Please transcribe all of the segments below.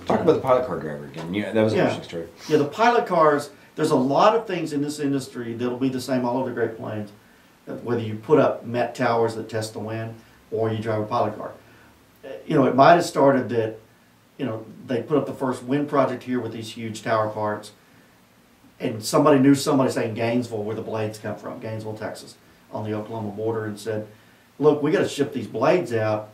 Talk about the pilot car driver again. Yeah, that was an interesting story. Yeah, the pilot cars, there's a lot of things in this industry that'll be the same all over the Great Plains. Whether you put up Met towers that test the wind or you drive a pilot car. You know, it might have started that, you know, they put up the first wind project here with these huge tower parts. And somebody knew somebody, say in Gainesville, where the blades come from, Gainesville, Texas, on the Oklahoma border, and said, look, we got to ship these blades out.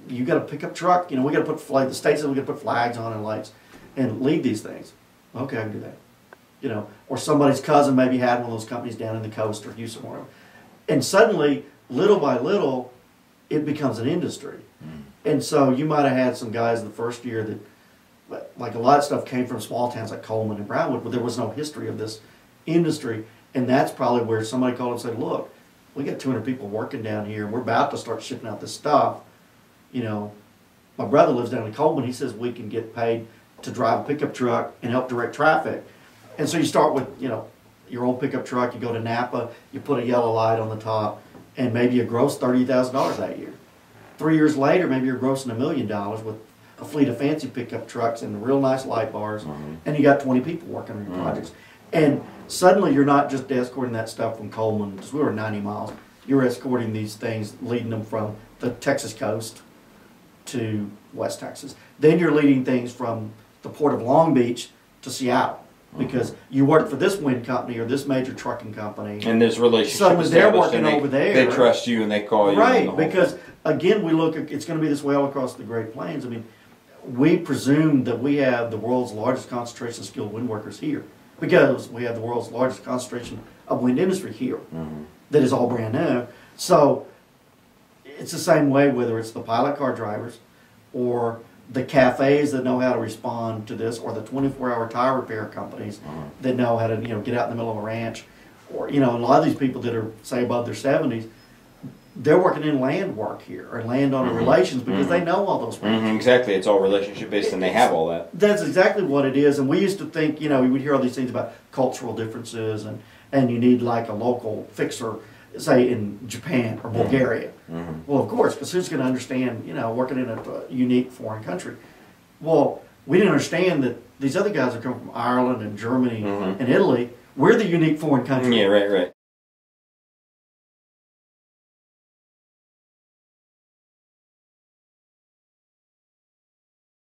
You got a pickup truck, you know, we got to put flag, the state said we got to put flags on and lights and lead these things. Okay, I can do that. You know, or somebody's cousin maybe had one of those companies down in the coast or Houston or whatever. And suddenly, little by little, it becomes an industry. And so you might have had some guys the first year that, like a lot of stuff came from small towns like Coleman and Brownwood, but there was no history of this industry. And that's probably where somebody called and said, look, we got 200 people working down here and we're about to start shipping out this stuff. You know, my brother lives down in Coleman. He says we can get paid to drive a pickup truck and help direct traffic. And so you start with, you know, your old pickup truck, you go to Napa, you put a yellow light on the top, and maybe you gross $30,000 that year. 3 years later, maybe you're grossing $1 million with a fleet of fancy pickup trucks and real nice light bars, and you got 20 people working on your projects. And suddenly you're not just escorting that stuff from Coleman, because we were 90 miles. You're escorting these things, leading them from the Texas coast to West Texas. Then you're leading things from the port of Long Beach to Seattle. Because you work for this wind company or this major trucking company. And there's relationships. Suddenly they're working over there. They trust you and they call you. Right, because again, we look at, it's going to be this way all across the Great Plains. I mean, we presume that we have the world's largest concentration of skilled wind workers here. Because we have the world's largest concentration of wind industry here. That is all brand new. So it's the same way whether it's the pilot car drivers or the cafes that know how to respond to this, or the 24-hour tire repair companies that know how to, you know, get out in the middle of a ranch, or, you know, a lot of these people that are, say, above their 70s, they're working in land work here, or landowner relations, because they know all those people. Exactly, it's all relationship based, and they have all that. That's exactly what it is, and we used to think, you know, we would hear all these things about cultural differences, and you need like a local fixer, say in Japan or Bulgaria. Well, of course, because who's going to understand, you know, working in a unique foreign country? Well, we didn't understand that these other guys are coming from Ireland and Germany and Italy. We're the unique foreign country. Yeah, right.